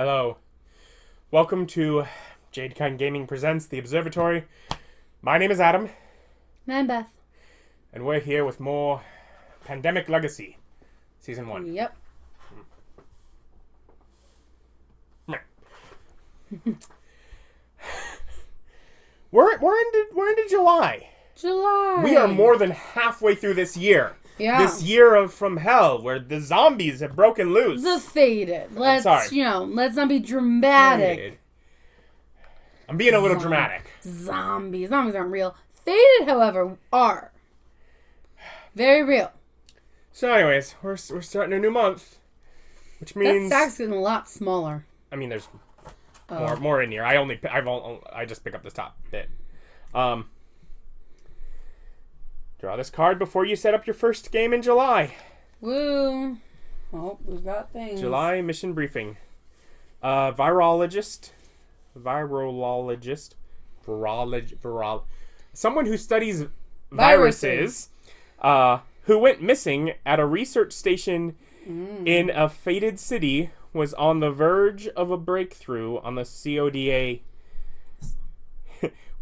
Hello. Welcome to Jadekine Gaming Presents The Observatory. My name is Adam. And I'm Beth. And we're here with more Pandemic Legacy, Season 1. Yep. We're into July. July. We are more than halfway through this year. Yeah. This year from hell, where the zombies have broken loose. The faded. Let's not be dramatic. I'm being a little dramatic. Zombies aren't real. Faded, however, are. Very real. So anyways, we're starting a new month, which means... That stack's getting a lot smaller. I mean, there's more in here. I just pick up this top bit. Draw this card before you set up your first game in July. Woo. Oh, we've got things. July mission briefing. Virologist. Someone who studies viruses. Who went missing at a research station in a faded city, was on the verge of a breakthrough on the CODA.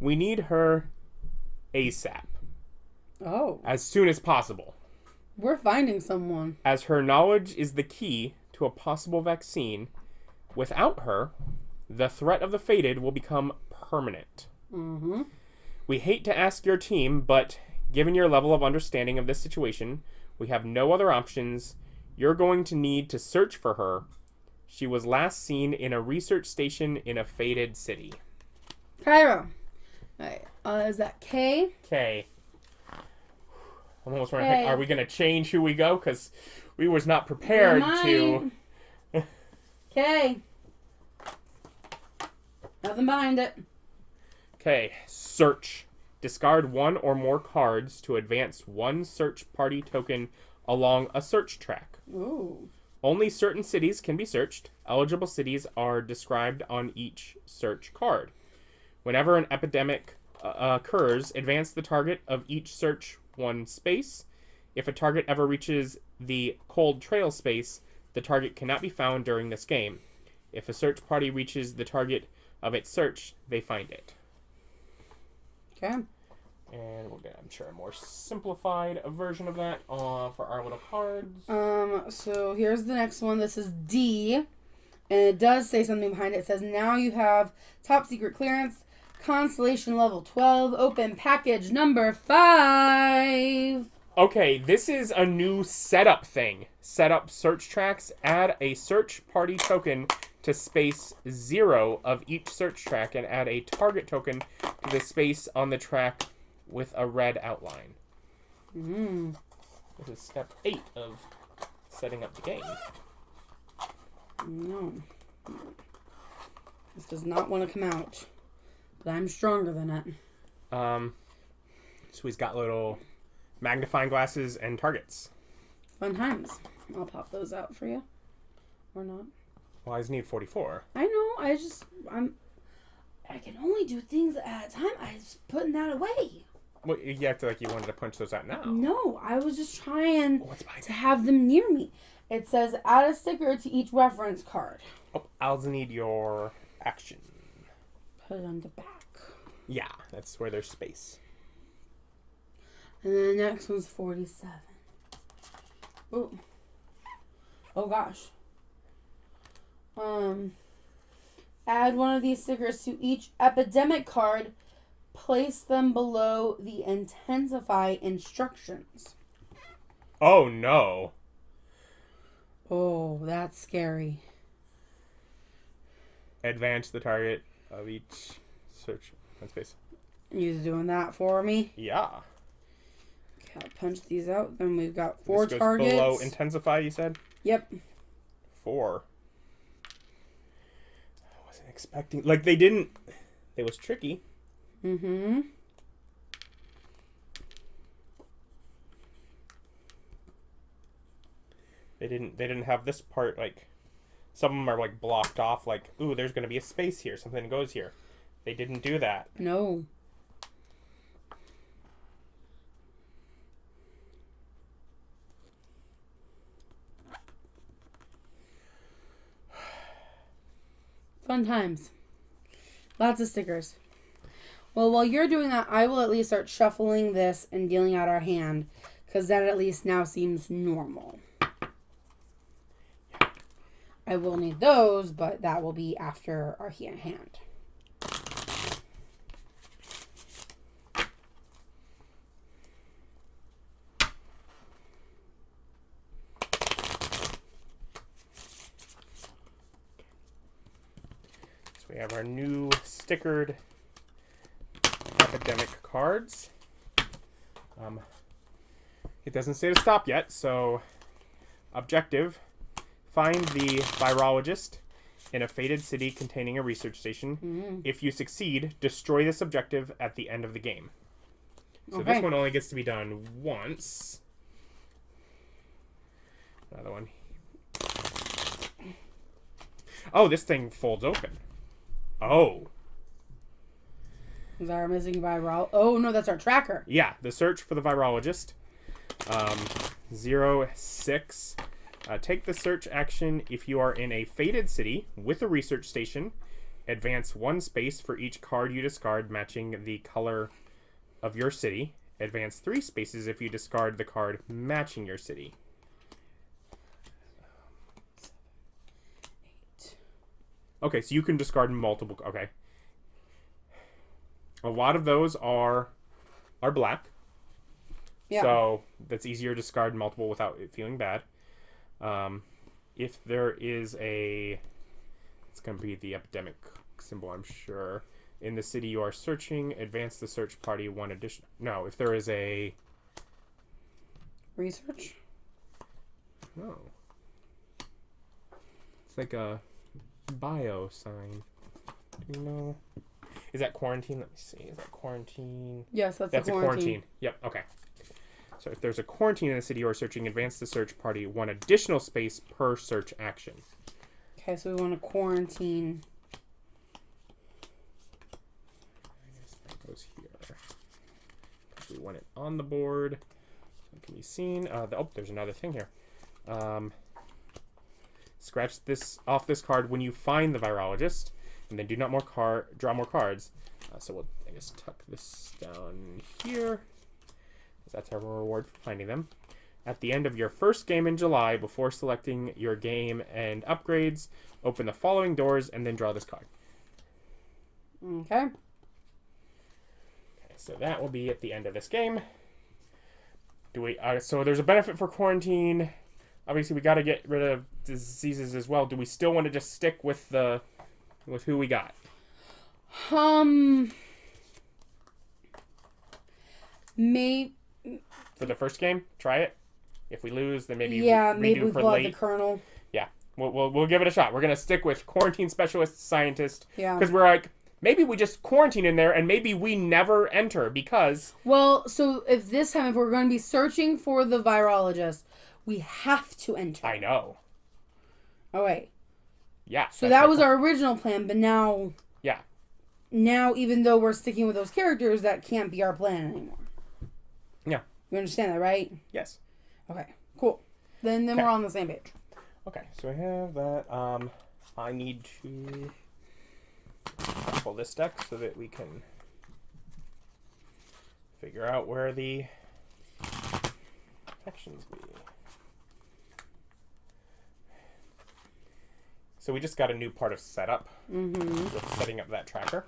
We need her ASAP. Oh. As soon as possible. We're finding someone. As her knowledge is the key to a possible vaccine. Without her, the threat of the faded will become permanent. Mm-hmm. We hate to ask your team, but given your level of understanding of this situation, we have no other options. You're going to need to search for her. She was last seen in a research station in a faded city. Cairo. Alright. Is that K? K. I'm almost wondering, are we going to change who we go? Because we was not prepared to... K. Nothing behind it. Okay. Search. Discard one or more cards to advance one search party token along a search track. Ooh. Only certain cities can be searched. Eligible cities are described on each search card. Whenever an epidemic occurs, advance the target of each search one space. If a target ever reaches the cold trail space, the target cannot be found during this game. If a search party reaches the target of its search, they find it. Okay. And we'll get, I'm sure, a more simplified version of that for our little cards. So here's the next one. This is D. And it does say something behind it. It says, now you have top secret clearance, constellation level 12, open package number 5. Okay, this is a new setup thing. Set up search tracks, add a search party token to space 0 of each search track, and add a target token to the space on the track with a red outline. This is step 8 of setting up the game. No. This does not want to come out. But I'm stronger than it. So he's got little magnifying glasses and targets. Fun times. I'll pop those out for you. Or not. Well, I just need 44. I know. I can only do things at a time. I was putting that away. Well, you acted like you wanted to punch those out now. No, I was just trying to have them near me. It says add a sticker to each reference card. Oh, I'll need your action. Put it on the back. Yeah, that's where there's space. And then the next one's 47. Ooh. Oh gosh. Add one of these stickers to each epidemic card. Place them below the intensify instructions. Oh no. Oh, that's scary. Advance the target of each search space. You're doing that for me? Yeah. Okay, I'll punch these out. Then we've got 4 this goes targets. Below intensify, you said? Yep. 4. I wasn't expecting... Like, they didn't... It was tricky. Mm-hmm. They didn't have this part, like... Some of them are, like, blocked off, like, ooh, there's going to be a space here. Something goes here. They didn't do that. No. Fun times. Lots of stickers. Well, while you're doing that, I will at least start shuffling this and dealing out our hand, because that at least now seems normal. I will need those, but that will be after our hand. We have our new stickered epidemic cards. It doesn't say to stop yet, so objective, find the virologist in a fated city containing a research station. Mm-hmm. If you succeed, destroy this objective at the end of the game. So Okay. this one only gets to be done once. Another one. Oh, this thing folds open. Oh. Is our missing viral? Oh, no, that's our tracker. Yeah, the search for the virologist. 06. Take the search action if you are in a fated city with a research station. Advance 1 space for each card you discard matching the color of your city. Advance 3 spaces if you discard the card matching your city. 7, 8. Okay, so you can discard multiple. Okay. A lot of those are black. Yeah. So that's easier to discard multiple without it feeling bad. If there is it's going to be the epidemic symbol, I'm sure. In the city you are searching, advance the search party 1 addition. No, if there is a Research? no. It's like a bio sign. Do you know? Is that quarantine? Let me see. Is that quarantine? Yes, that's That's a quarantine. Yep, okay. So if there's a quarantine in the city you are searching, advance the search party 1 additional space per search action. Okay, so we want to quarantine. I guess that goes here. We want it on the board. So it can be seen. There's another thing here. Scratch this off this card when you find the virologist, and then do not draw more cards. So we'll, I guess, tuck this down here. That's our reward for finding them. At the end of your first game in July, before selecting your game and upgrades, open the following doors and then draw this card. Okay. Okay, so that will be at the end of this game. So there's a benefit for quarantine. Obviously, we got to get rid of diseases as well. Do we still want to just stick with who we got? Maybe. For the first game, try it. If we lose, then maybe maybe redo we for pull out late. the kernel. Yeah, we'll give it a shot. We're gonna stick with quarantine specialist scientist. Yeah. Because we're like, maybe we just quarantine in there, and maybe we never enter because. Well, so if we're going to be searching for the virologist, we have to enter. I know. Oh wait. Yeah. So that was our original plan, but now. Yeah. Now, even though we're sticking with those characters, that can't be our plan anymore. Yeah. You understand that, right? Yes. Okay. Cool. Then Okay. we're on the same page. Okay, so I have that. I need to shuffle this deck so that we can figure out where the actions be. So we just got a new part of setup with setting up that tracker.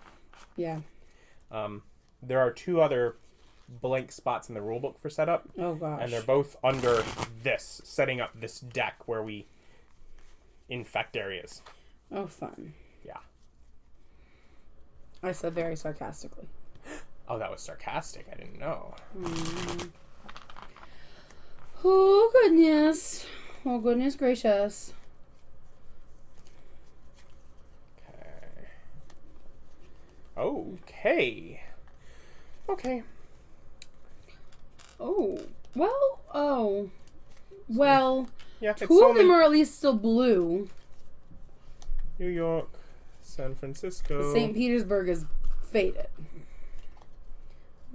Yeah. There are 2 other blank spots in the rulebook for setup. Oh gosh. And they're both under this, setting up this deck where we infect areas. Oh, fun. Yeah. I said very sarcastically. Oh, that was sarcastic. I didn't know. Oh, goodness. Oh, goodness gracious. Okay. Okay. Well, Yeah, it's 2 of only them are at least still blue. New York, San Francisco. St. Petersburg is faded.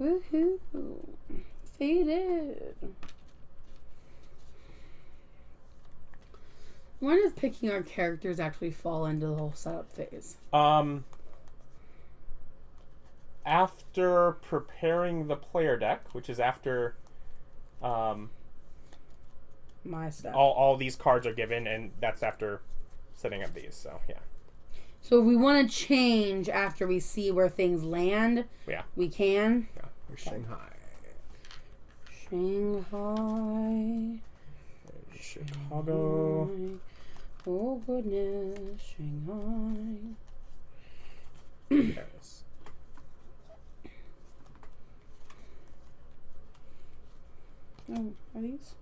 Woohoo. Faded. When does picking our characters actually fall into the whole setup phase? After preparing the player deck, which is after My stuff. all these cards are given, and that's after setting up these. So yeah. So if we want to change after we see where things land, Yeah. we can. Yeah. Here's Shanghai. Shanghai. Chicago. Oh goodness, Shanghai. Paris. Oh, are these?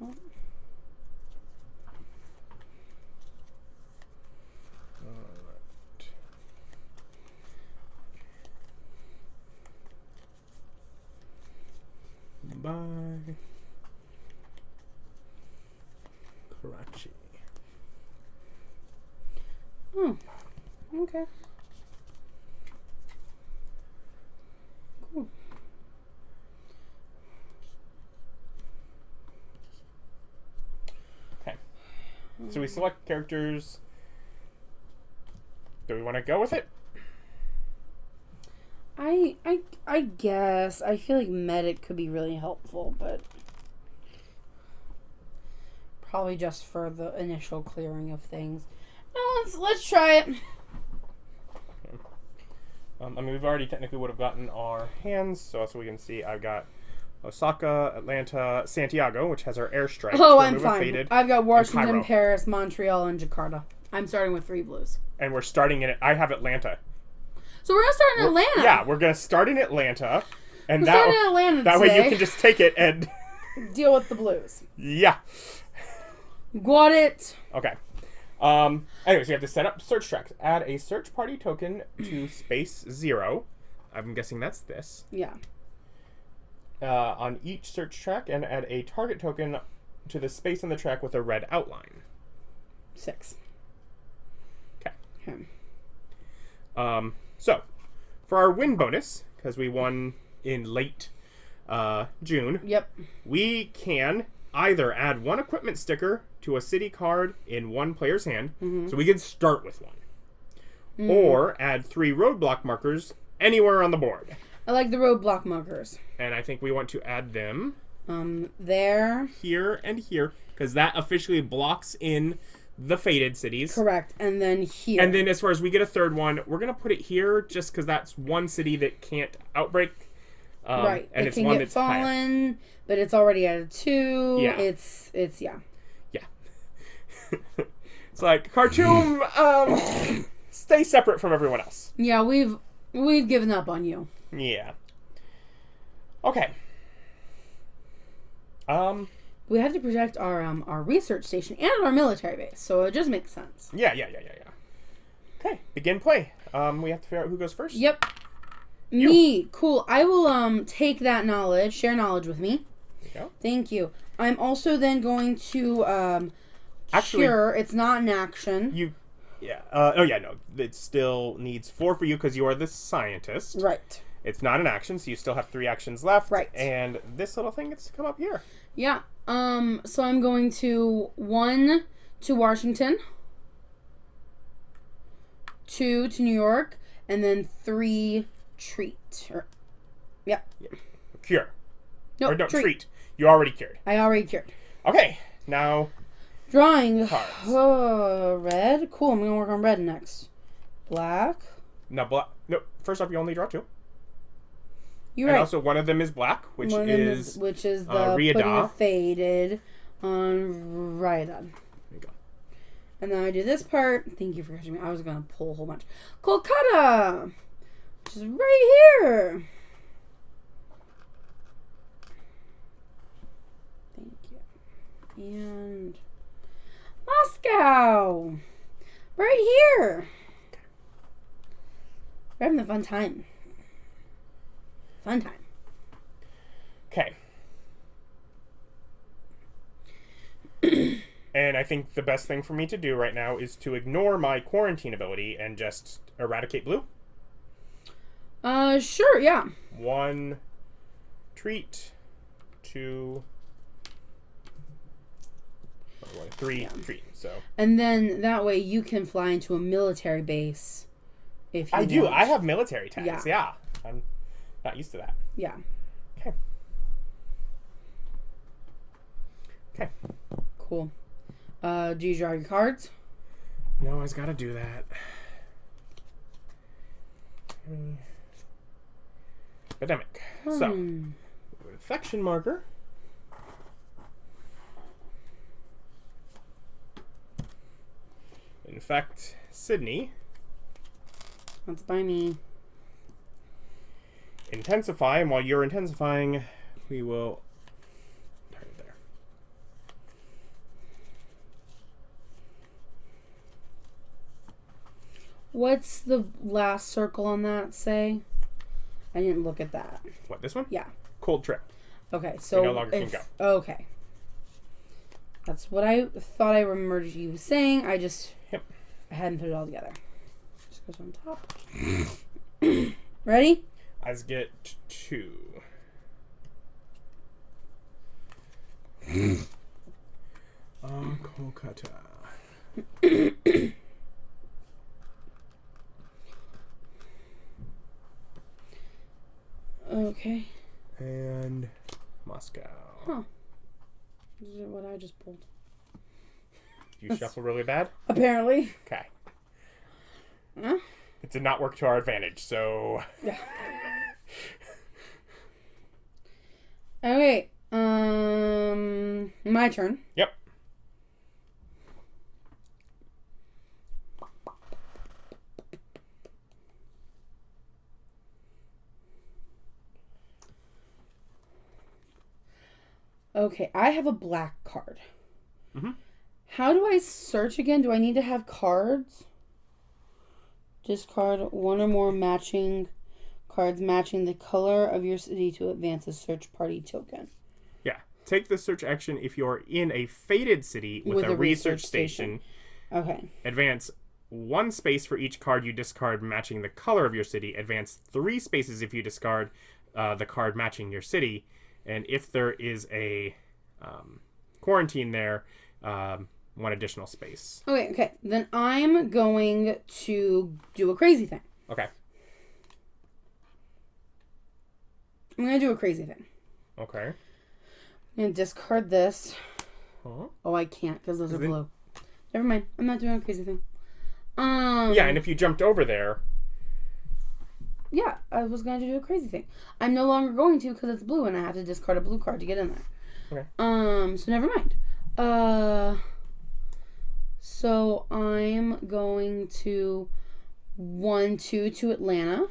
Oh. Bye. Karachi. Oh, okay. Cool. Okay. So we select characters. Do we want to go with it? I guess. I feel like medic could be really helpful, but probably just for the initial clearing of things. No, let's try it. Okay. I mean, we've already technically would have gotten our hands, so as we can see, I've got Osaka, Atlanta, Santiago, which has our airstrike. Oh, I'm fine. I've got Washington, Cairo. Paris, Montreal, and Jakarta. I'm starting with 3 blues. And we're starting in it. I have Atlanta. So we're gonna start in Atlanta. Yeah, we're gonna start in Atlanta, and We're starting in Atlanta that way you today. can just take it and Deal with the blues. yeah. Got it. Okay. Anyways, we have to set up search tracks. Add a search party token to space 0. I'm guessing that's this. Yeah. On each search track, and add a target token to the space on the track with a red outline. 6. Okay. Okay. So, for our win bonus, because we won in late June, Yep. we can either add 1 equipment sticker to a city card in one player's hand, so we can start with 1, or add 3 roadblock markers anywhere on the board. I like the roadblock markers. And I think we want to add them There. here and here, because that officially blocks in the faded cities. Correct. And then here. And then as far as we get a third one, we're going to put it here just because that's one city that can't outbreak. Right. And it it's can one get that's fallen, higher. but it's already at a 2. Yeah. It's yeah. Yeah. It's like, Khartoum, stay separate from everyone else. Yeah, we've given up on you. Yeah. Okay. We have to protect our research station and our military base, so it just makes sense. Yeah. Okay, begin play. We have to figure out who goes first. Yep. You. Me. Cool. I will take that knowledge, share knowledge with me. There you go. Thank you. I'm also then going to Actually, cure. It's not an action. Yeah. No. It still needs 4 for you because you are the scientist. Right. It's not an action, so you still have 3 actions left. Right. And this little thing gets to come up here. Yeah. So I'm going to 1 to Washington, 2 to New York, and then 3 treat. Yeah. Cure. No, or no, treat. treat. You already cured. I already cured. Okay. Now, Drawing. cards. Red. Cool. I'm going to work on red next. Black. Now, black. No, first off, you only draw 2. You're And right. also, one of them is black, which One of them is the putting Riada. a faded on Riada. There you go. And then I do this part. Thank you for catching me. I was going to pull a whole bunch. Kolkata, which is right here. Thank you. And Moscow, right here. We're having a fun time. Fun time. Okay. And I think the best thing for me to do right now is to ignore my quarantine ability and just eradicate blue. Sure, yeah. 1 treat, 2 3 treat. So. And then that way you can fly into a military base if you I do. want. I have military tags. Yeah. Yeah. I'm not used to that. Yeah. Okay. Okay. Cool. Do you draw your cards? No, I just gotta do that. Epidemic. So, infection marker. Infect Sydney. That's by me. Intensify, and while you're intensifying, we will turn it there. What's the last circle on that say? I didn't look at that. What, this one? Yeah. Cold trip. Okay, so we no longer can go. Okay. That's what I thought I remembered you saying. I hadn't put it all together. Just goes on top. Ready? I just get 2. Kolkata. Okay. And Moscow. Huh. This is what I just pulled. You shuffle really bad? Apparently. Okay. Huh? It did not work to our advantage, so... Yeah. Okay. My turn. Yep. Okay, I have a black card. Mm-hmm. How do I search again? Do I need to have cards? Discard one or more matching cards matching the color of your city to advance a search party token. Yeah. Take the search action if you're in a fated city with a research station. Okay. Advance 1 space for each card you discard matching the color of your city. Advance 3 spaces if you discard the card matching your city. And if there is a quarantine there, 1 additional space. Okay. Then I'm going to do a crazy thing. Okay. I'm going to do a crazy thing. Okay. I'm going to discard this. Huh? Oh, I can't because those are blue. Never mind. I'm not doing a crazy thing. Yeah, and if you jumped over there... Yeah, I was going to do a crazy thing. I'm no longer going to because it's blue and I have to discard a blue card to get in there. Okay. So never mind. So I'm going to 1-2 to Atlanta.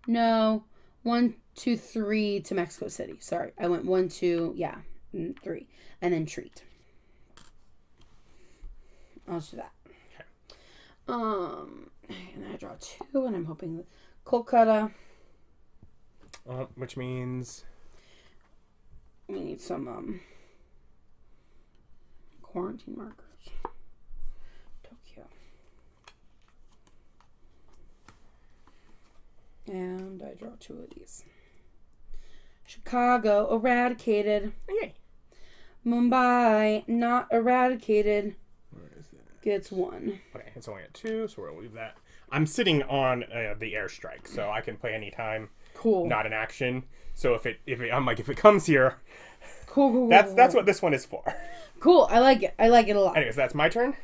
No, 1-2-3 to Mexico City. Sorry, I went 1-2, 3, and then treat. I'll just do that. Okay. And I draw 2, and I'm hoping Kolkata. Which means we need some quarantine markers. Tokyo. And I draw 2 of these. Chicago eradicated. Yay. Mumbai not eradicated. Where is that? Gets 1. Okay, it's only at 2, so we'll leave that. I'm sitting on the airstrike, so I can play anytime. Cool. Not an action. So if it comes here, cool. That's what this one is for. Cool. I like it. I like it a lot. Anyways, that's my turn.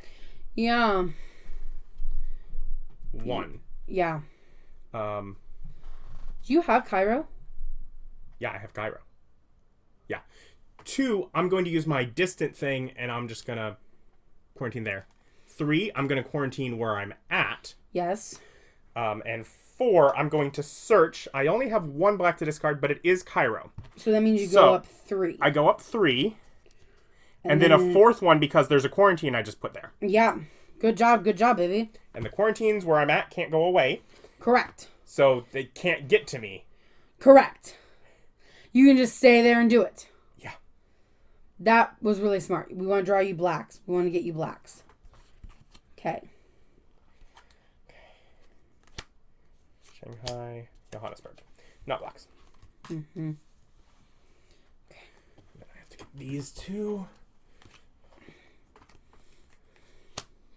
Yeah. 1. Yeah. Do you have Cairo? Yeah, I have Cairo. Yeah. 2, I'm going to use my distant thing, and I'm just gonna quarantine there. 3, I'm gonna quarantine where I'm at. Yes. And 4, I'm going to search. I only have 1 black to discard, but it is Cairo. So that means you go up 3. I go up 3. And then a 4th one because there's a quarantine I just put there. Yeah. Good job, baby. And the quarantines where I'm at can't go away. Correct. So they can't get to me. Correct. You can just stay there and do it. Yeah. That was really smart. We want to draw you blacks. We want to get you blacks. Okay. Shanghai, Johannesburg. Not blacks. Mm-hmm. these two.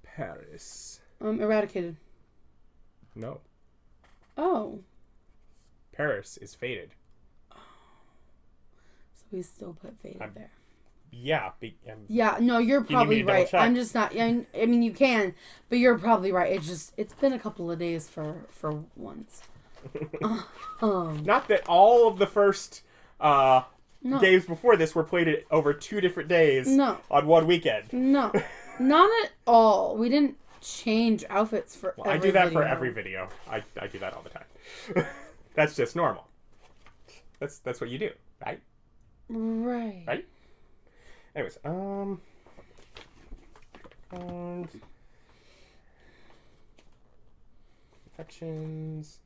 Paris. Eradicated. No. Oh. Paris is faded. So we still put faded there. Yeah. Yeah, no, you're probably right. check? I'm just not. I mean, you can, but you're probably right. It's been a couple of days for once. Not that all of the first games before this were played over 2 different days on one weekend. No, not at all. We didn't change outfits for I do that for every video. I do that all the time. That's just normal. That's what you do, right? Right. Right? Anyways, and infections.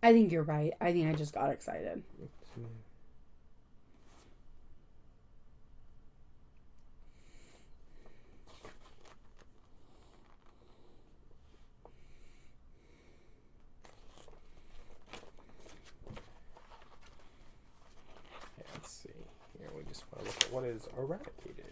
I think you're right. I think I just got excited. Let's see. Here we just want to look at what is eradicated.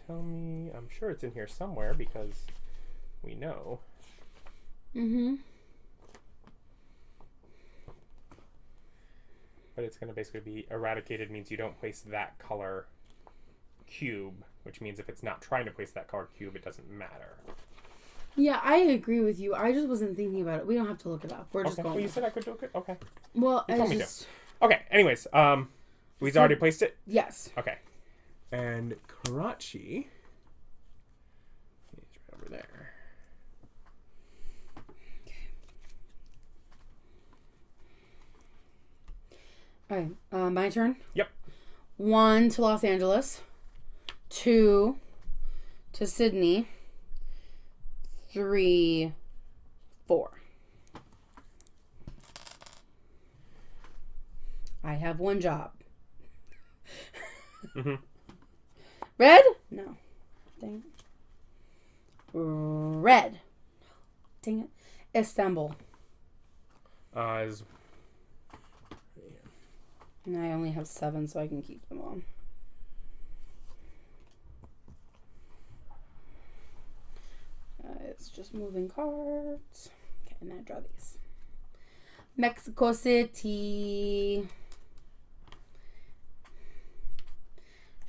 Tell me, I'm sure it's in here somewhere because we know. But it's going to basically be eradicated means you don't place that color cube, which means if it's not trying to place that color cube, it doesn't matter. Yeah, I agree with you. I just wasn't thinking about it. We don't have to look it up. We're just going. Well, you said I could look it. Okay. Well, you told me to. Okay. Anyways, we've already placed it. Yes. Okay. And Karachi. He's right over there. Okay. My turn. Yep. 1 to Los Angeles. 2 to Sydney. 3, 4. I have 1 job. Red? No. Dang it. Red. Dang it. Istanbul. And I only have 7, so I can keep them all. It's just moving cards. Okay, and I draw these. Mexico City.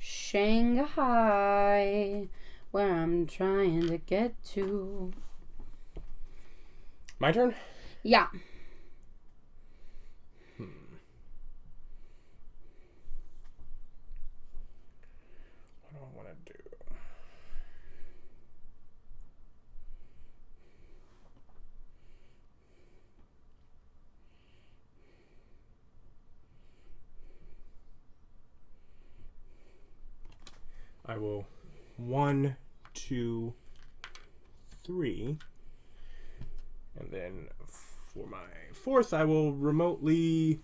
Shanghai, where I'm trying to get to. My turn? Yeah. What do I want to do? I will 1, 2, 3, and then for my 4th, I will remotely.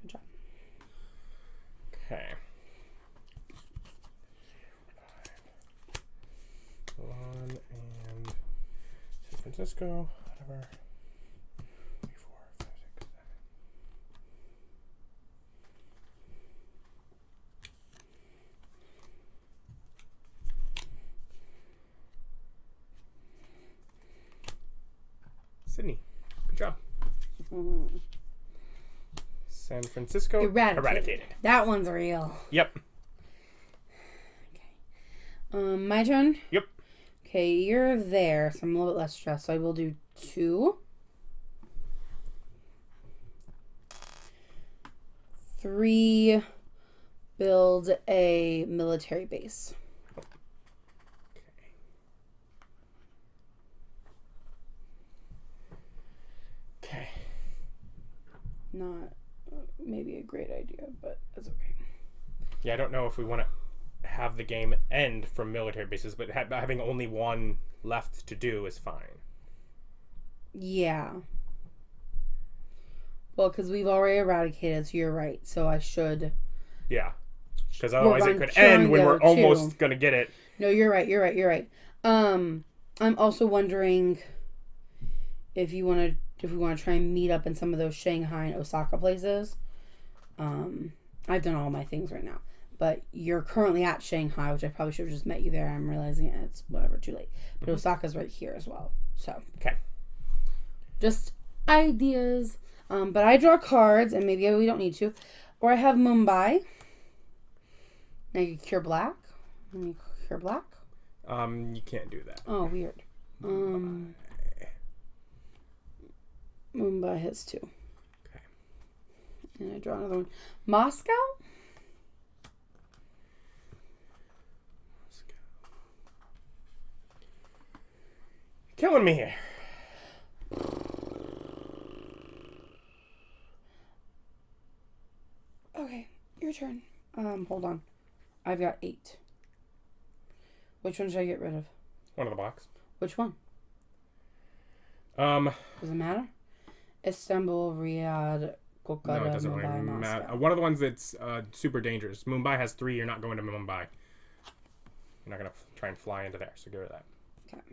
Good job. Okay. 1 and San Francisco, whatever. 3, 4, 5, 6, 7. Sydney. Good job. San Francisco. Eradicated. That one's real. Yep. Okay. My turn? Yep. Okay, you're there, so I'm a little bit less stressed. So I will do 2. 3. Build a military base. Okay. Not maybe a great idea, but that's okay. Yeah, I don't know if we want to have the game end from military bases, but having only one left to do is fine. Yeah. Well, because we've already eradicated, so you're right. So I should. Yeah. Because otherwise it could curing end when we're almost going to get it. No, you're right. I'm also wondering if we want to try and meet up in some of those Shanghai and Osaka places. I've done all my things right now. But you're currently at Shanghai, which I probably should have just met you there. I'm realizing it's whatever, too late. But Osaka's right here as well. So. Okay. Just ideas. But I draw cards, and maybe we don't need to. Or I have Mumbai. Now you cure black. Let me cure black. You can't do that. Oh, weird. Mumbai hits 2. Okay. And I draw another one. Moscow? Killing me here. Okay, your turn. Hold on. I've got 8. Which one should I get rid of? One of the box. Which one? Does it matter? Istanbul, Riyadh, Kolkata, no, it doesn't Mumbai, really Moscow. matter. One of the ones that's super dangerous. Mumbai has 3. You're not going to Mumbai. You're not going to try and fly into there, so get rid of that. Okay.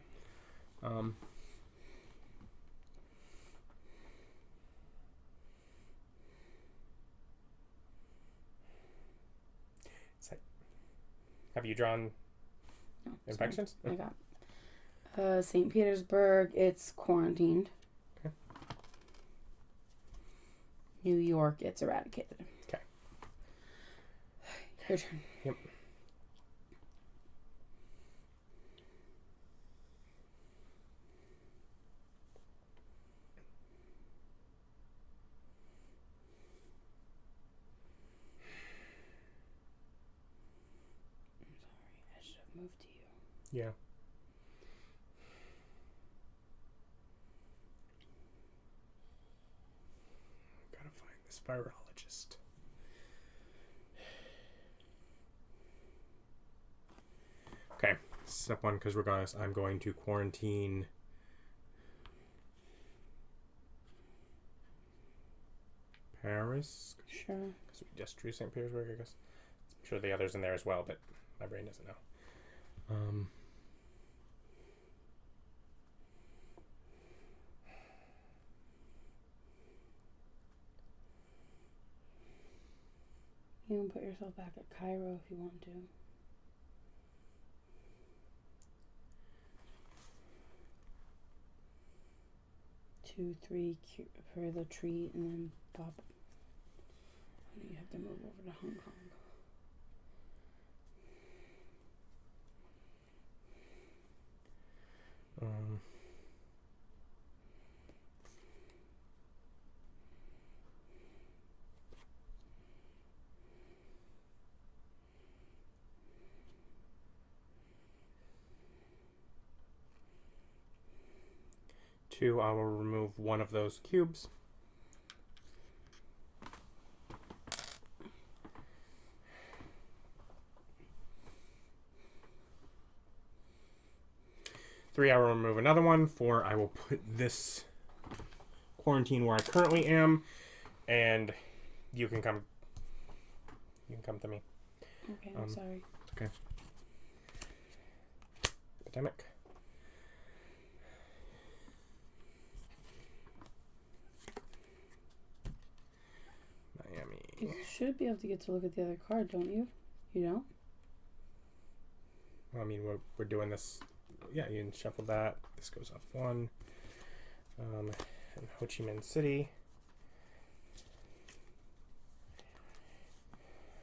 Have you drawn infections? I got St. Petersburg. It's quarantined. Okay. New York. It's eradicated. Okay. Your turn. Yep. Move to you. Yeah. Gotta find this virologist. Okay, step 1, because regardless, I'm going to quarantine Paris. Sure. Because we just drew St. Petersburg, I guess. I'm sure the others in there as well, but my brain doesn't know. You can put yourself back at Cairo if you want to. Two, 3 for the treat, and then pop. And then you have to move over to Hong Kong. Two, I will remove one of those cubes. Three, I will remove another one. 4, I will put this quarantine where I currently am, and you can come. You can come to me. Okay, I'm sorry. Okay. Epidemic. Miami. You should be able to get to look at the other card, don't you? You don't? Well, I mean, we're doing this. Yeah, you can shuffle that. This goes up 1. And Ho Chi Minh City.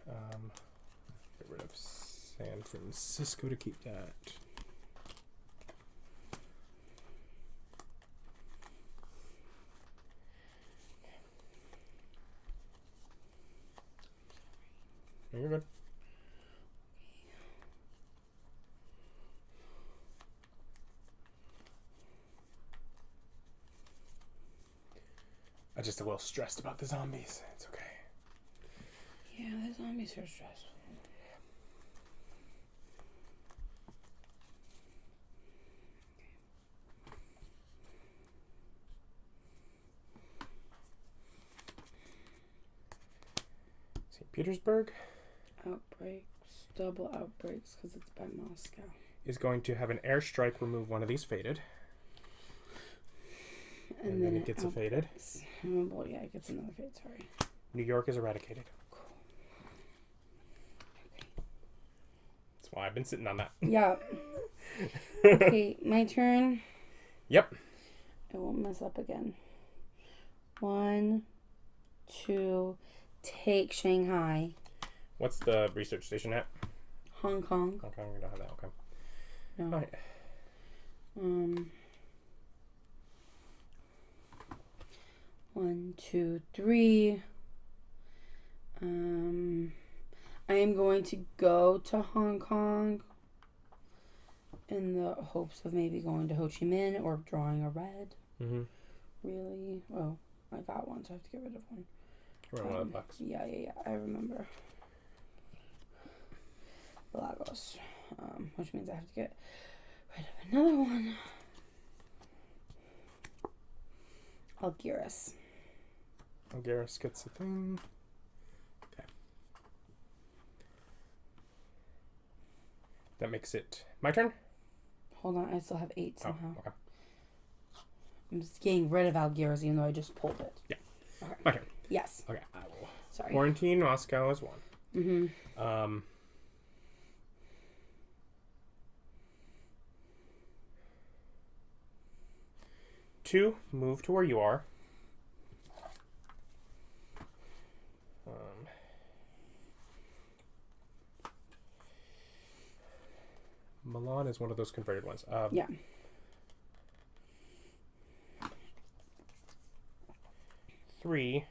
Get rid of San Francisco to keep that. No, you're good. I'm just a little stressed about the zombies. It's okay. Yeah, the zombies are stressful. St. Petersburg Outbreaks. Double outbreaks because it's by Moscow. is going to have an airstrike remove one of these faded. And then it gets a faded. Well, yeah, it gets another fade, sorry. New York is eradicated. Cool. Okay. That's why I've been sitting on that. Yeah. Okay, my turn. Yep. I won't mess up again. 1, 2, take Shanghai. What's the research station at? Hong Kong. Hong Kong, we don't have that. Okay. No. All right. 1, 2, 3. I am going to go to Hong Kong in the hopes of maybe going to Ho Chi Minh or drawing a red. Mm-hmm. Really? Oh, I got one, so I have to get rid of one. One of the bucks. Yeah. I remember. Lagos. Which means I have to get rid of another one. Algiers. Algiers gets a thing. Okay. That makes it my turn? Hold on, I still have 8 somehow. Oh, okay. I'm just getting rid of Algiers even though I just pulled it. Yeah. Okay. My turn. Yes. Okay, I will. Sorry. Quarantine Moscow is 1. Mm-hmm. 2, move to where you are. Milan is one of those converted ones. Yeah. 3,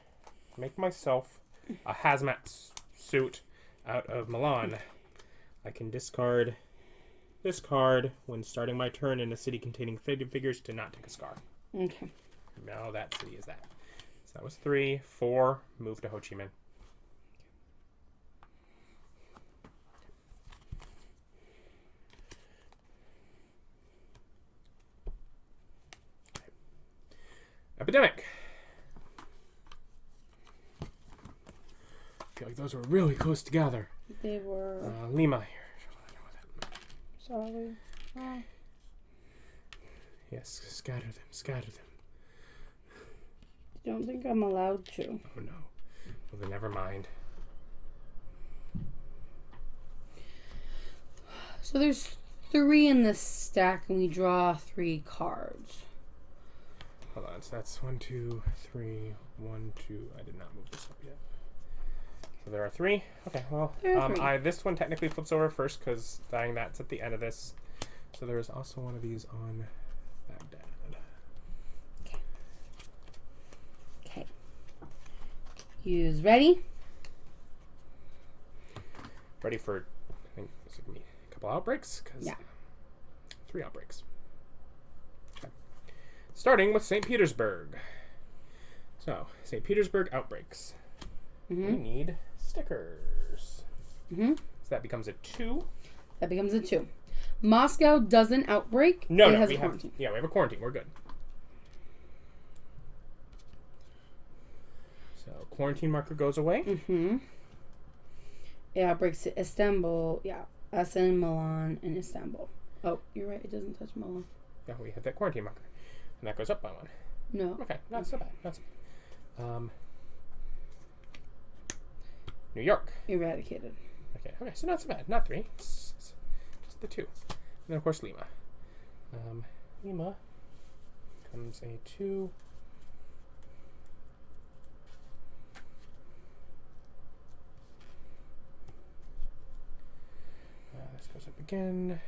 make myself a hazmat suit out of Milan. I can discard this card when starting my turn in a city containing faded figures to not take a scar. Okay. Now that city is that. So that was 3. 4, move to Ho Chi Minh. Epidemic. I feel like those were really close together. They were. Lima here. Sorry. Yes, scatter them, scatter them. I don't think I'm allowed to. Oh no. Well then never mind. So there's 3 in this stack and we draw 3 cards. Hold on, so that's 1, 2, 3, 1, 2. I did not move this up yet. So there are 3. Okay, well, this one technically flips over first because dying that's at the end of this. So there is also one of these on Baghdad. Okay. Use ready? Ready for, I think this is going to be a couple outbreaks? Yeah. 3 outbreaks. Starting with St. Petersburg. So, St. Petersburg outbreaks. Mm-hmm. We need stickers. Mm-hmm. So that becomes a 2. That becomes a 2. Moscow doesn't outbreak. No, it no, has we a quarantine. we have a quarantine. We're good. So, quarantine marker goes away. Mm-hmm. It outbreaks to Istanbul. Yeah. Essen, Milan, and Istanbul. Oh, you're right. It doesn't touch Milan. Yeah, we hit that quarantine marker. And that goes up by 1. No. Okay, not so bad. Not so bad. New York. Eradicated. Okay, so not so bad. Not 3. Just the 2. And then, of course, Lima. Lima comes a 2. This goes up again.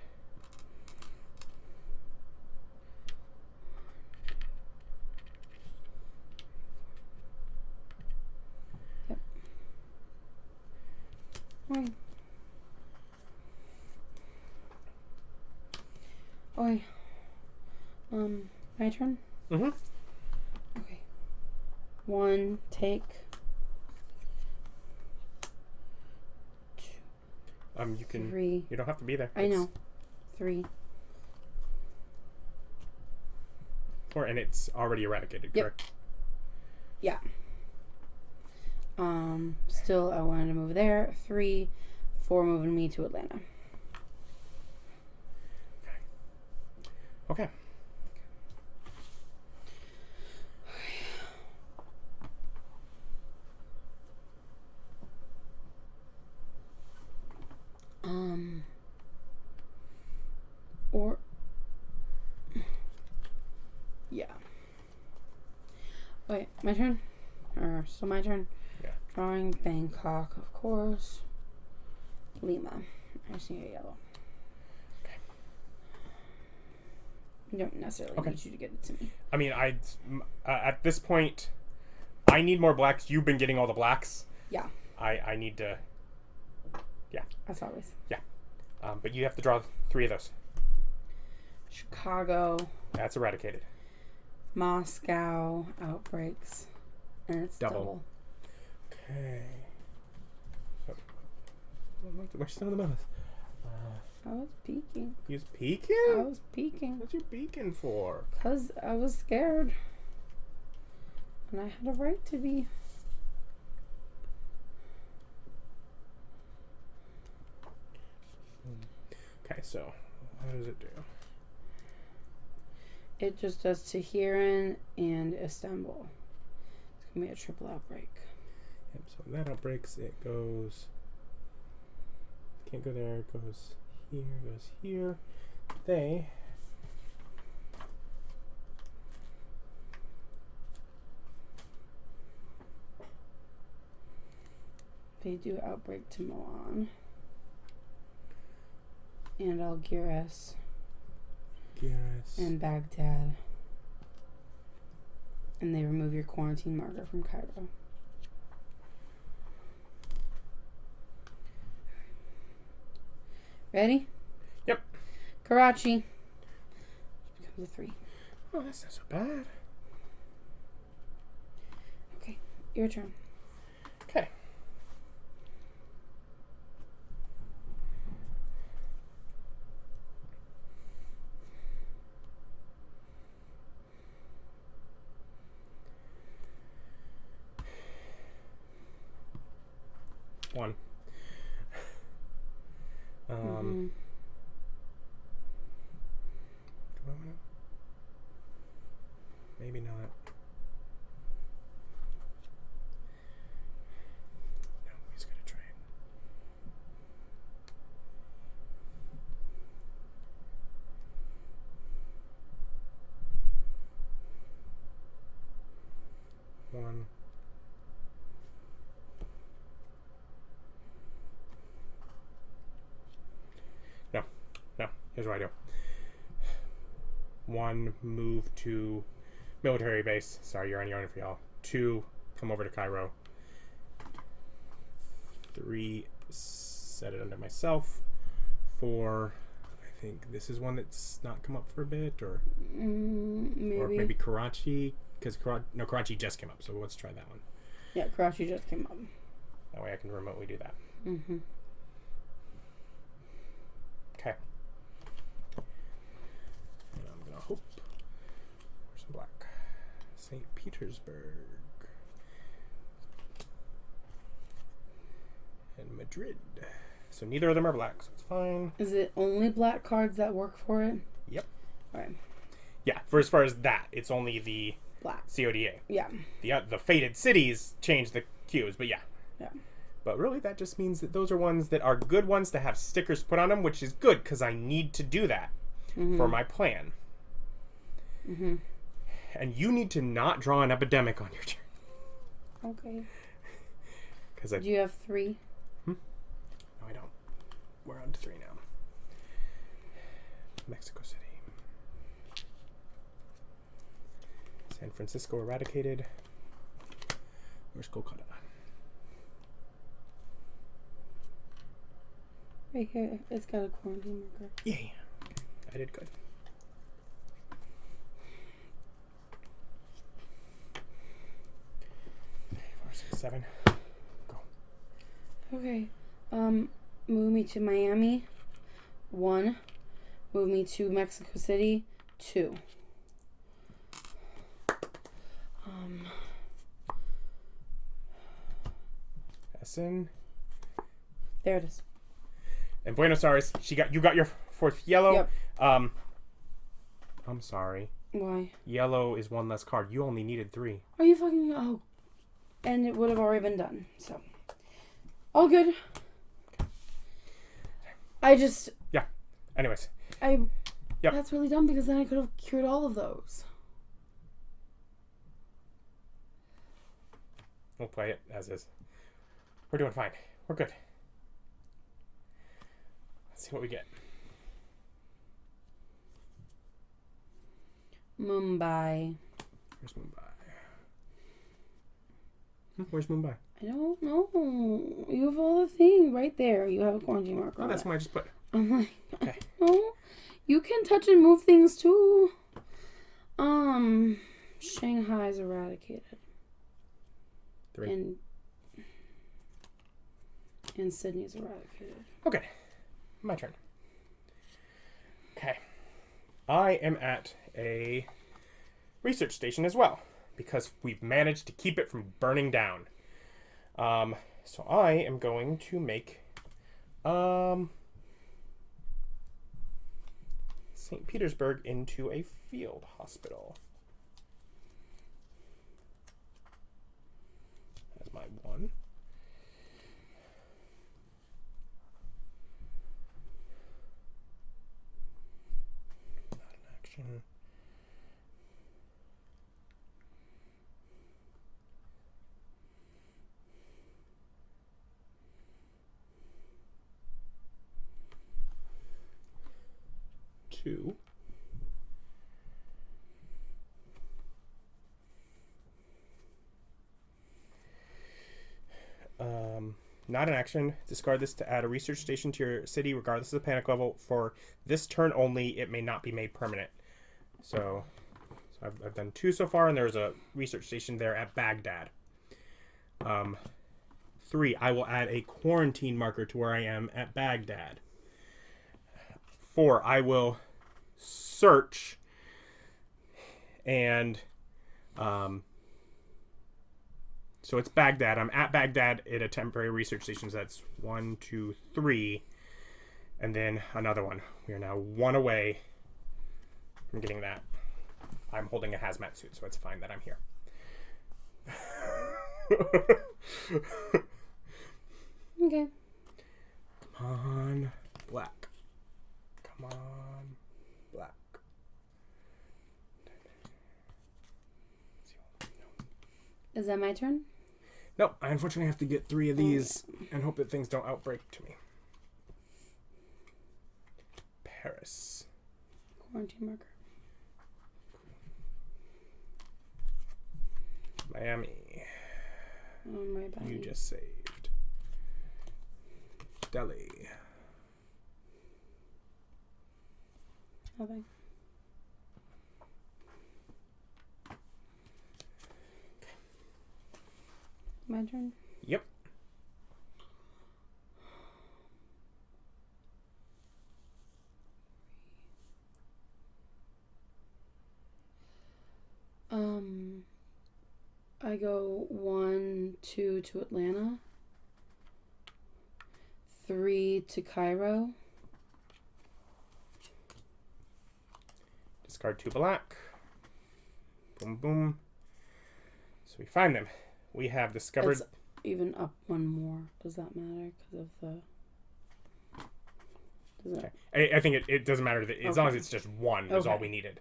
Oi. Oi. My turn? Mm-hmm. Okay. 1, take. You can. 3. You don't have to be there. I know. 3. And it's already eradicated, Yep. correct? Yeah. Still, I wanted to move there. 3. 4 moving me to Atlanta. Okay. Or yeah. Wait, my turn? Or still my turn? Yeah. Drawing Bangkok, of course. Lima. I just need a yellow. Okay. I don't necessarily need you to get it to me. I mean, at this point, I need more blacks. You've been getting all the blacks. Yeah. I need to. Yeah. As always. Yeah. But you have to draw 3 of those. Chicago. That's eradicated. Moscow outbreaks. And it's double. Okay. So, we're still in the middle. I was peeking. You was peeking? I was peeking. What's you peeking for? Because I was scared. And I had a right to be. Okay, so what does it do? It just does Tehran and Istanbul. It's going to be a triple outbreak. Yep, so when that outbreaks, it goes... Can't go there. It goes here, goes here. They... They do outbreak to Milan. And Algiers. And Baghdad. And they remove your quarantine marker from Cairo. Ready? Yep. Karachi. Becomes a 3. Oh, that's not so bad. Okay, your turn. Okay. One. Do I want to? Maybe not. No, he's gonna try it. One. No, here's what I do. 1, move to military base. Sorry, you're on your own for y'all. 2, come over to Cairo. 3, set it under myself. 4, I think this is one that's not come up for a bit, or maybe Karachi, because Karachi just came up. So let's try that one. Yeah, Karachi just came up. That way I can remotely do that. Mm-hmm. Okay. And I'm gonna hope for some black. St. Petersburg. And Madrid. So neither of them are black, so it's fine. Is it only black cards that work for it? Yep. Alright. Yeah, for as far as that, it's only the Black. CODA. Yeah. The fated cities change the cues, but yeah. Yeah. But really, that just means that those are ones that are good ones to have stickers put on them, which is good, because I need to do that for my plan. Mm-hmm. And you need to not draw an epidemic on your turn. Okay. Do you have 3? No, I don't. We're on to 3 now. Mexico City. San Francisco eradicated. Where's Kolkata? Right here. It's got a quarantine marker. Yeah. I did good. 3, 4, 6, 7. Go. Okay. Move me to Miami. 1. Move me to Mexico City. 2. Essen. There it is. And Buenos Aires. You got your 4th yellow. Yep. I'm sorry. Why? Yellow is 1 less card. You only needed 3. Are you fucking... Oh. And it would have already been done. So. All good. I just... Yeah. Anyways. Yep. Yep. That's really dumb because then I could have cured all of those. We'll play it as is. We're doing fine. We're good. Let's see what we get. Mumbai. Where's Mumbai? Where's Mumbai? I don't know. You have all the things right there. You have a quarantine marker. Oh, that's what I just put. I'm like, Okay. no. You can touch and move things too. Shanghai's eradicated. 3. And Sydney's eradicated. Okay. My turn. Okay. I am at a research station as well because we've managed to keep it from burning down. So I am going to make St. Petersburg into a field hospital. That's my 1. Not an action. Two. Not an action. Discard this to add a research station to your city, regardless of the panic level. For this turn only, it may not be made permanent. So I've done 2 so far, and there's a research station there at Baghdad. 3, I will add a quarantine marker to where I am at Baghdad. 4, I will search and so it's Baghdad. I'm at Baghdad at a temporary research station. So that's 1, 2, 3, and then another one. We are now 1 away from getting that. I'm holding a hazmat suit, so it's fine that I'm here. Okay. Come on, black. Come on, black. Is that my turn? No, I unfortunately have to get 3 of these and hope that things don't outbreak to me. Paris. Quarantine marker. Miami. I'm right by You just saved. Delhi. Nothing. My turn? Yep. I go 1, 2 to Atlanta. 3 to Cairo. Discard 2 black. Boom, boom. So we find them. We have discovered... It's even up 1 more. Does that matter? Because of the... Does Okay. I think it doesn't matter. As long as Okay. it's just 1 is all Okay. we needed.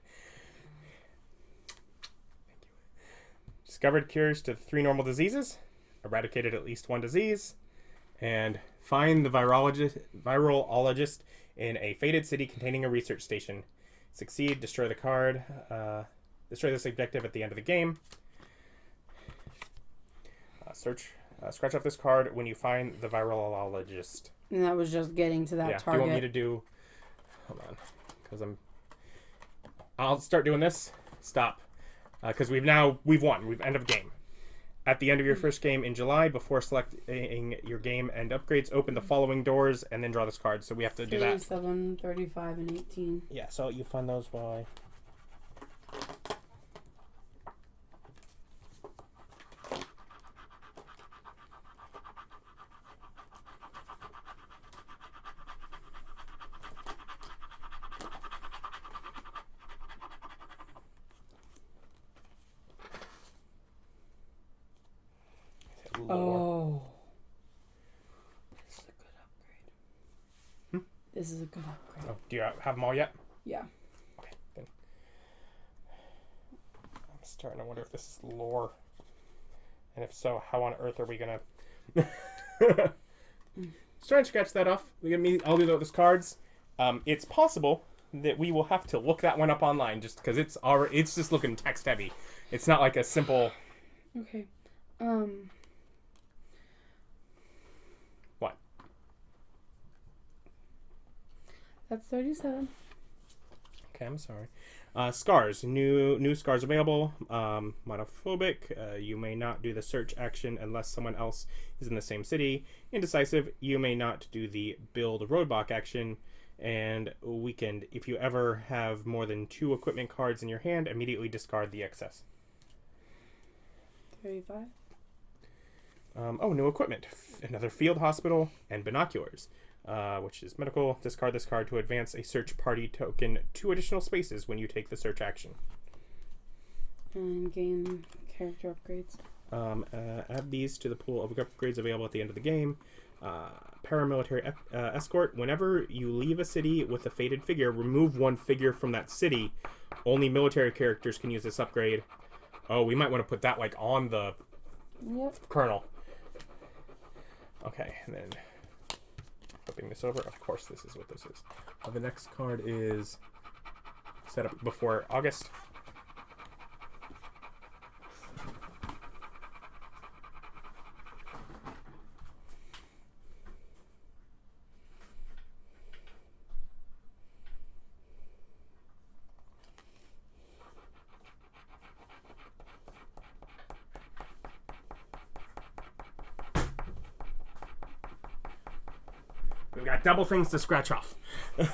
Discovered cures to 3 normal diseases. Eradicated at least 1 disease. And find the virologist in a fated city containing a research station. Succeed, destroy the card. Destroy this objective at the end of the game. Scratch off this card when you find the virologist. And that was just getting to that Yeah, target. do you want me to do... Hold on. Because I'll start doing this. Stop. Because we've won. We've end of game. At the end of your first game in July, before selecting your game and upgrades, open the following doors and then draw this card. So we have to do that. 37, 35, and 18. Yeah, so you find those while Oh. This is a good upgrade. This is a good upgrade. Oh, do you have them all yet? Yeah. Okay, then. I'm starting to wonder if this is lore. And if so, how on earth are we gonna... Just trying to scratch that off. I'll do that with these cards. It's possible that we will have to look that one up online just because it's just looking text heavy. It's not like a simple... Okay. What? That's 37. Okay, I'm sorry. Scars. New scars available. Monophobic. You may not do the search action unless someone else is in the same city. Indecisive. You may not do the build roadblock action. And weakened. If you ever have more than 2 equipment cards in your hand, immediately discard the excess. 35. New equipment. Another field hospital and binoculars. Which is medical. Discard this card to advance a search party token 2 additional spaces when you take the search action. And gain character upgrades. Add these to the pool of upgrades available at the end of the game. Paramilitary escort. Whenever you leave a city with a faded figure, remove 1 figure from that city. Only military characters can use this upgrade. Oh, we might want to put that like on the colonel. Okay, and then flipping this over. Of course, this is what this is. The next card is set up before August. We got double things to scratch off. I'm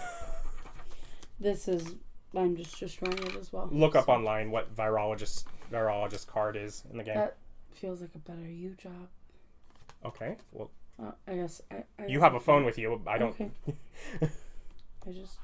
just destroying it as well. Look up online what virologist card is in the game. That feels like a better you job. Okay, well, I guess you have a phone with you. I don't. Okay. I just.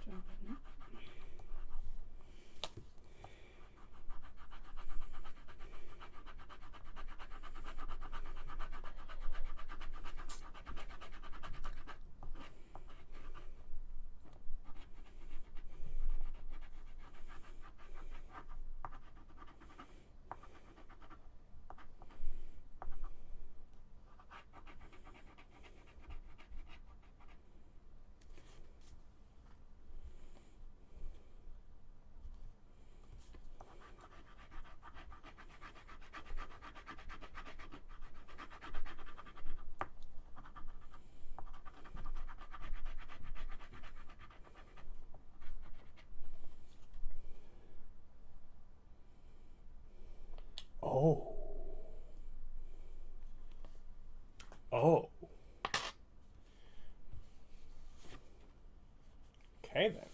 Oh. Oh. Okay then.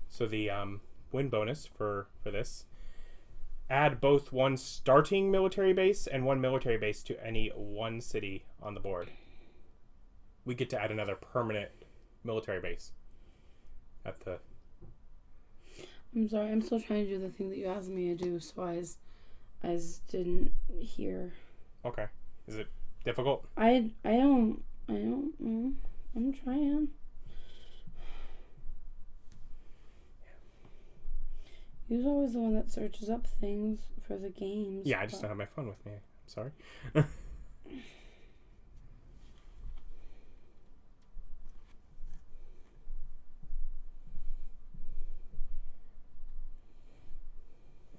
So the win bonus for this. Add both 1 starting military base and 1 military base to any 1 city on the board. We get to add another permanent military base at the... I'm sorry, I'm still trying to do the thing that you asked me to do, so I didn't hear. Okay. Is it difficult? I don't know. I'm trying. He was always the one that searches up things for the games. Yeah, I just don't have my phone with me. I'm sorry.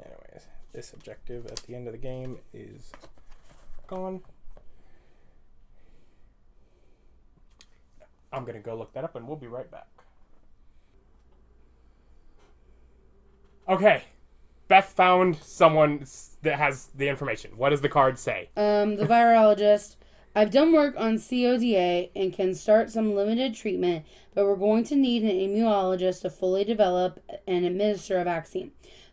Anyways, this objective at the end of the game is gone. I'm going to go look that up, and we'll be right back. Okay. Beth found someone that has the information. What does the card say? The virologist. I've done work on CODA and can start some limited treatment, but we're going to need an immunologist to fully develop and administer a vaccine.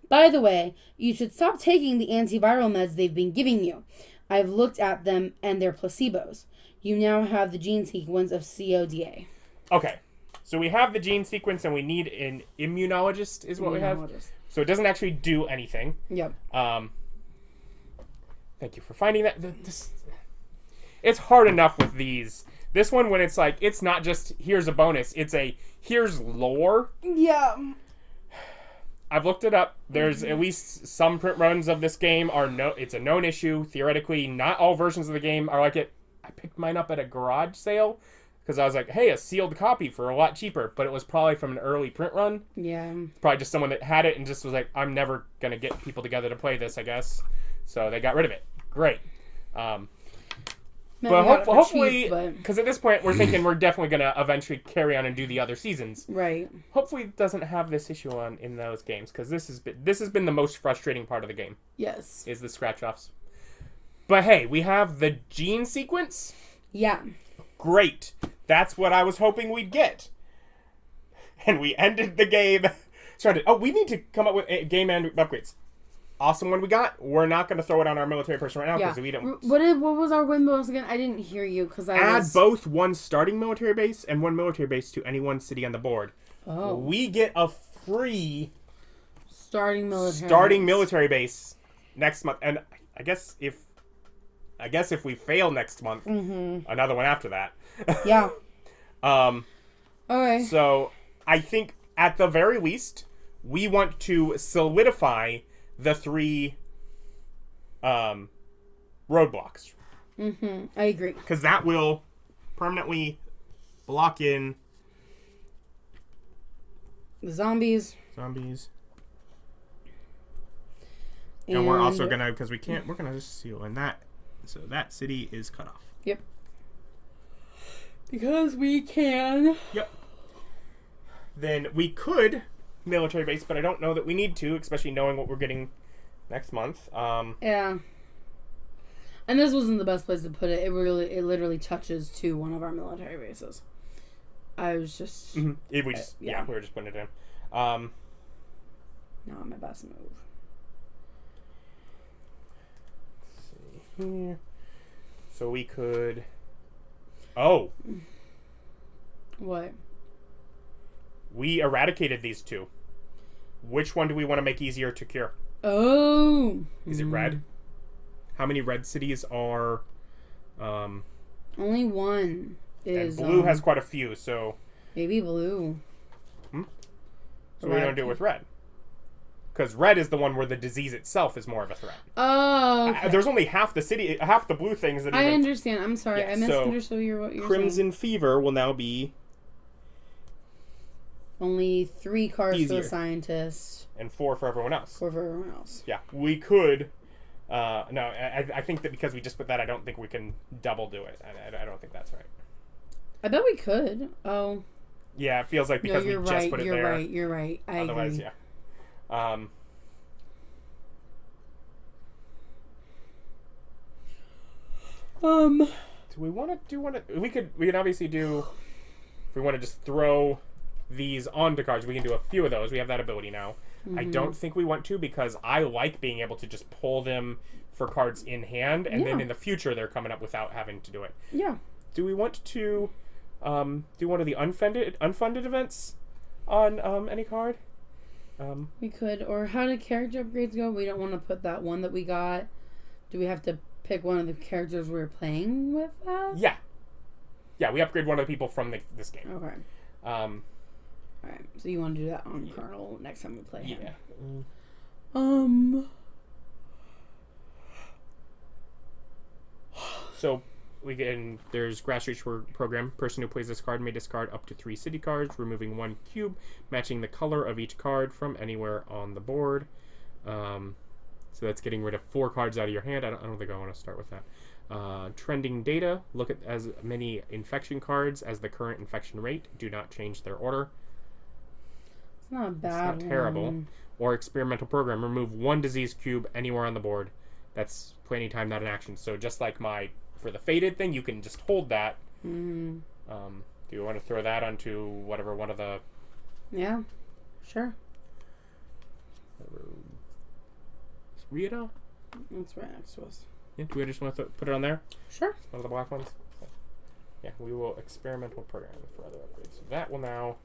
By the way, you should stop taking the antiviral meds they've been giving you. I've looked at them and they're placebos. You now have the gene sequence of CODA. Okay. So we have the gene sequence and we need an immunologist is what we have. So it doesn't actually do anything. Yep. Thank you for finding that. It's hard enough with these. This one, when it's like, it's not just here's a bonus. It's a here's lore. Yeah. I've looked it up. There's at least some print runs of this game it's a known issue. Theoretically, not all versions of the game are like it. I picked mine up at a garage sale because I was like, hey, a sealed copy for a lot cheaper. But it was probably from an early print run. Yeah. Probably just someone that had it and just was like, I'm never going to get people together to play this, I guess. So they got rid of it. Great. But hopefully, because at this point we're thinking we're definitely going to eventually carry on and do the other seasons. Right. Hopefully it doesn't have this issue on in those games, because this has been the most frustrating part of the game. Yes. Is the scratch-offs. But hey, we have the gene sequence. Yeah. Great. That's what I was hoping we'd get. And we ended the game. We need to come up with game end upgrades. Awesome one we got. We're not going to throw it on our military person right now because we don't. What was our win bonus again? I didn't hear you because add both one starting military base and one military base to any one city on the board. Oh. We get a free starting military base next month, and I guess if we fail next month, another one after that. Yeah. Okay. So I think at the very least we want to solidify the 3 roadblocks. I agree. Because that will permanently block in the zombies. And we're also gonna, because we're gonna just seal in that, so that city is cut off. Yep. Because we can. Yep. Then we could military base, but I don't know that we need to, especially knowing what we're getting next month. Yeah. And this wasn't the best place to put it. It literally touches to one of our military bases. I was just... we were just putting it in. Not my best move. Let's see here. So we could... Oh. What? We eradicated these 2. Which one do we want to make easier to cure? Oh. Is it red? How many red cities are... Only one is... And blue has quite a few, so... Maybe blue. So we don't do it with red. Because red is the one where the disease itself is more of a threat. Oh, okay. There's only half the city, half the blue things that... I understand. I'm sorry. Yeah, I misunderstood what you're Crimson saying. Fever will now be... Only 3 cards easier. for the scientist. And 4 for everyone else. 4 for everyone else. Yeah, we could... I think that because we just put that, I don't think we can double do it. I don't think that's right. I bet we could. Oh. Yeah, it feels like because we just put it there. You're right. Otherwise, agree. Yeah. Do we want to do one? We can obviously do. If we want to just throw these onto cards, we can do a few of those. We have that ability now. I don't think we want to because I like being able to just pull them for cards in hand, and then in the future they're coming up without having to do it. Yeah. Do we want to do one of the unfunded events on any card? We could. Or how did character upgrades go? We don't want to put that one that we got. Do we have to pick one of the characters we were playing with that? Yeah. Yeah, we upgrade one of the people from this game. Okay. Alright, so you want to do that on Colonel next time we play him? Yeah. So there's grassroots program. Person who plays this card may discard up to 3 city cards, removing 1 cube, matching the color of each card from anywhere on the board. So that's getting rid of 4 cards out of your hand. I don't think I want to start with that. Trending data. Look at as many infection cards as the current infection rate. Do not change their order. It's not a bad. It's not terrible. One. Or experimental program. Remove 1 disease cube anywhere on the board. That's play anytime, not an action. So just like for the faded thing, you can just hold that. Mm. Do you want to throw that onto whatever one of the... Yeah, sure. Rita? That's right next to us. Yeah, do we just want to put it on there? Sure. One of the black ones? Yeah, we will experimental program for other upgrades. So that will now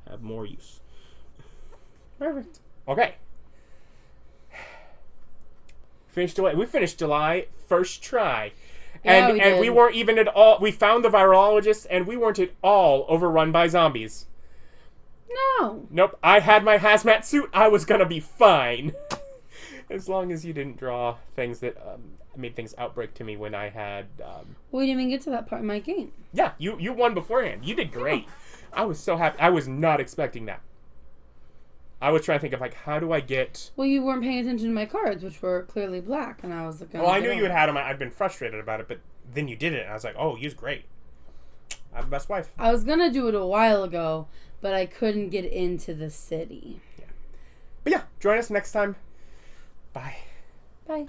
have more use. Perfect. Okay. We finished July first try. Yeah, And we weren't even at all... We found the virologist, and we weren't at all overrun by zombies. No. Nope. I had my hazmat suit. I was going to be fine. As long as you didn't draw things that made things outbreak to me when I had... We didn't even get to that part of my game. Yeah, you won beforehand. You did great. I was so happy. I was not expecting that. I was trying to think of, how do I get... Well, you weren't paying attention to my cards, which were clearly black, and I was like... Well, I knew you had them. I'd been frustrated about it, but then you did it, and I was like, oh, you's great. I'm the best wife. I was going to do it a while ago, but I couldn't get into the city. Yeah. But yeah, join us next time. Bye. Bye.